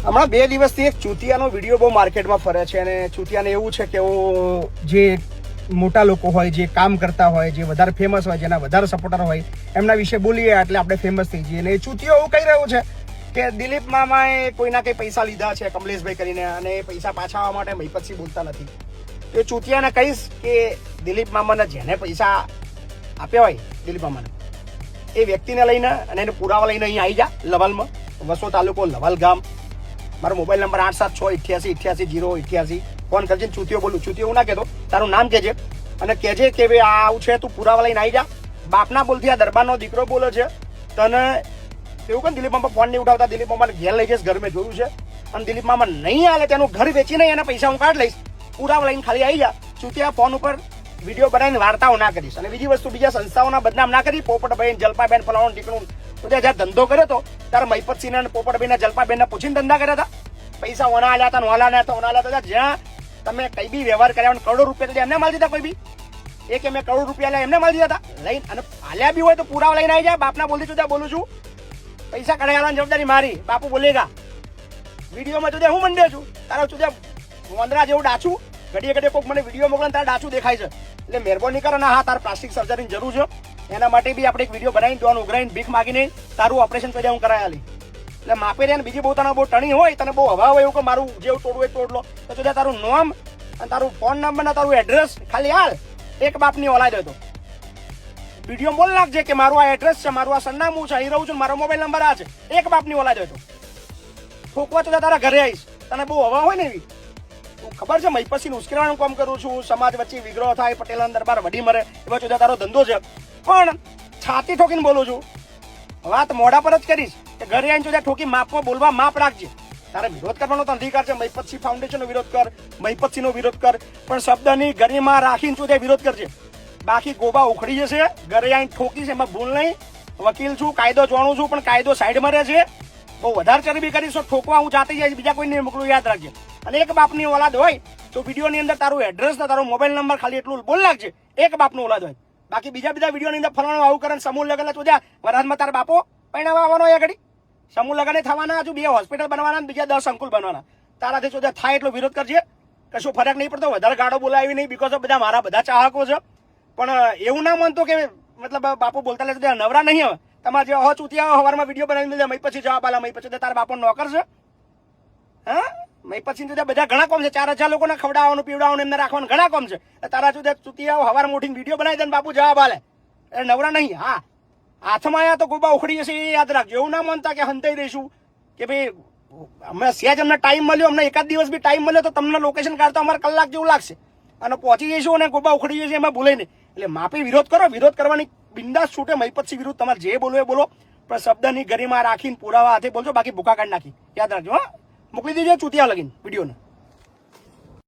હમણાં 2 દિવસથી એક ચૂતિયાનો વિડીયો બહુ માર્કેટમાં ફરે છે અને ચૂતિયાને એવું છે કે જે મોટા લોકો હોય, જે કામ કરતા હોય, જે વધારે ફેમસ હોય, જેના વધારે સપોર્ટર હોય, એમના વિશે બોલીએ એટલે આપણે ફેમસ થઈ જઈએ. અને એ ચૂતિયો એવું કહી રહ્યું છે કે દિલીપ મામાએ કોઈના કંઈ પૈસા લીધા છે કમલેશભાઈ કરીને, અને એ પૈસા પાછા આવવા માટે મહીપતસિંહ બોલતા નથી. તો એ ચૂતિયાને કહીશ કે દિલીપ મામાને જેને પૈસા આપ્યા હોય દિલીપ મામાને, એ વ્યક્તિને લઈને અને એને પુરાવા લઈને અહીં આવી જા લવાલમાં, વસો તાલુકો લવાલ ગામ. મારો મોબાઈલ નંબર 8768888088. ફોન કરજે. ચૂતિયો બોલું. ચૂતિયો એવું ના કહેતો, તારું નામ કહેજે અને કહેજે કે ભાઈ આ આવું છે, તું પુરાવા લઈને આવી જા. બાપના બોલથી આ દરબારનો દીકરો બોલે છે. તને એવું કે દિલીપ મામા ફોન નહીં ઉઠાવતા, દિલીપ મામાને ઘેર લઈ જઈશ, ઘર મેં જોયું છે. અને દિલીપ મામા નહીં આવે તેનું ઘર વેચીને એના પૈસા હું કાઢ લઈશ. પુરાવા લઈને ખાલી આવી જા. ચૂતિયા ફોન ઉપર વિડીયો બનાવીને વાર્તાઓ ના કરીશ. અને બીજી વસ્તુ, બીજા સંસ્થાઓના બદનામ ના કરી. પોપટભાઈ, જલપાબેન, ફલાણું ટીકણું, તો જ્યાં ધંધો કર્યો હતો ત્યારે મહીપતસિંહ અને પોપટભાઈ, જલપાબેનને પૂછીને ધંધા કર્યા હતા. પૈસા ઓના આલ્યા હતા, નોલા ના હતા, ઓના આલ્યા હતા. જ્યાં તમે કઈ બી વ્યવહાર કર્યા કરોડો રૂપિયા એમને માલ દીધા. કોઈ બી એ કે મેં કરોડ રૂપિયા એમને માલ દીધા હતા. લઈને અને આલ્યા બી હોય તો પુરાવા લઈને આવી જાય. બાપના બોલતી તું બોલું છું, પૈસા કઢાવવાની જવાબદારી મારી. બાપુ બોલેગા. વિડીયોમાં તું હું મંડ્યો છું, તારો તું વંદરા જેવું ડાચું. ઘડીએ ઘડીએ કોઈક મને વિડીયો મોકલે તારા ડાચું દેખાય છે. એટલે મહેરબાની કરો ને, હા તારે પ્લાસ્ટિક સર્જરીની જરૂર છે, એના માટે બી આપણે એક વિડીયો બનાવીને દોન ઉઘરાઈને ભીખ માગીને તારું ઓપરેશન કરી હું કરાયા લી. એટલે માપે રહ્યા ને બીજી બહુ તને બહુ ટણી હોય, તને બહુ હવા હોય એવું કે મારું જેવું તોડવું હોય તોડ લો, તો તું તારું નામ અને તારું ફોન નંબર ને તારું એડ્રેસ ખાલી હાલ. એક બાપની ઓલાદ હતો વિડીયો બોલ નાખજે કે મારું આ એડ્રેસ છે, મારું આ સરનામું છે, અહીં રહું છું, મારો મોબાઈલ નંબર આ છે. એક બાપની ઓલાદ હતો. ઠોકવા તો તારા ઘરે આવીશ. તને બહુ હવા હોય ને એવી. ખબર છે મહીપતસિંહ ઉશ્કેરવાનું કામ કરું છું, સમાજ વચ્ચે વિગ્રહ થાય, પટેલ દરબાર વડી મરે, એવા ચોદા તારો ધંધો છે. પણ છાતી ઠોકીને બોલું છું, વાત મોઢા પર જ કરીશ કે ઘરે આવીને ચોદા ઠોકી માપમાં બોલવા માપ રાખજે. તારે વિરોધ કરવાનો તો અધિકાર છે. મહીપતસિંહ ફાઉન્ડેશનનો વિરોધ કર, મહીપતસિંહનો વિરોધ કર, પણ શબ્દની ગરિમા રાખીને ચોદા વિરોધ કરજે. બાકી ગોબા ઉખડી જશે. ઘરે આવીને ઠોકીશ એમાં ભૂલ નહીં. વકીલ છું, કાયદો જાણું છું, પણ કાયદો સાઈડમાં રહે છે. બહુ વધારે ચરબી કરીશ તો ઠોકવા હું જાતી જાય, બીજા કોઈને મોકલું, યાદ રાખજે. અને એક બાપની ઓલાદ હોય તો વિડીયોની અંદર તારું એડ્રેસ ને તારો મોબાઈલ નંબર ખાલી એટલું બોલ નાખજે. એક બાપનું ઓલાદ હોય. બાકી બીજા વિડીયોની અંદર ફલાણું આવું કરે, સમૂહ લગન તો જા વરાજમાં તારા બાપો પૈણાવા આવવાનો હોય ઘડી. સમૂહ લગને થવાના, હજુ 2 હોસ્પિટલ બનવાના, બીજા 10 અંકુલ બનવાના. તારાથી ચોદા થાય એટલો વિરોધ કરજે. કશું ફરક નહીં પડતો. વધારે ગાડો બોલાવી નહીં, બીકોઝ બધા મારા બધા ચાહકો છે. પણ એવું ના માનતો કે મતલબ બાપુ બોલતા લે નવરા નહીં હવે. તમારે જે ચૂતિયા સવારમાં વિડીયો બનાવી દે, પછી જવાબ આલા, પછી તારા બાપો નોકર છે. હા, મહીપતસિંહ તો બધા ઘણા કોમ છે. 4,000 લોકોને ખવડાવવાનું, પીવડાવવાનું, એમને રાખવાનું ઘણા કોમ છે. તારા સુધી ચૂતિયા સવારમાં ઉઠીને વિડીયો બનાવી દે, બાપુ જવાબ આલે. એટલે નવરા નહીં. હા, હાથમાં આવ્યા તો ગોબા ઉખડી જશે, એ યાદ રાખજો. એવું ના માનતા કે હંતાઈ રહીશું કે ભાઈ અમે સહેજ અમને ટાઈમ મળ્યો, અમને એકાદ દિવસ બી ટાઈમ મળ્યો તો તમને લોકેશન કાઢતો અમારે કલાક જેવું લાગશે અને પહોંચી જઈશું અને ગોબા ઉખડી જશે, એમાં ભૂલે નહીં. એટલે માપી વિરોધ કરો. વિરોધ કરવાની બિંદાસ છૂટે. મહીપતસિંહ વિરુદ્ધ તમારે જે બોલવું એ બોલો, પણ શબ્દની ગરિમા રાખીને પુરાવા હાથે બોલજો. બાકી ભૂકા કાઢી નાખી યાદ રાખજો. હા, મોકલી દેજો ચૂતિયા લગીને વિડીયોને.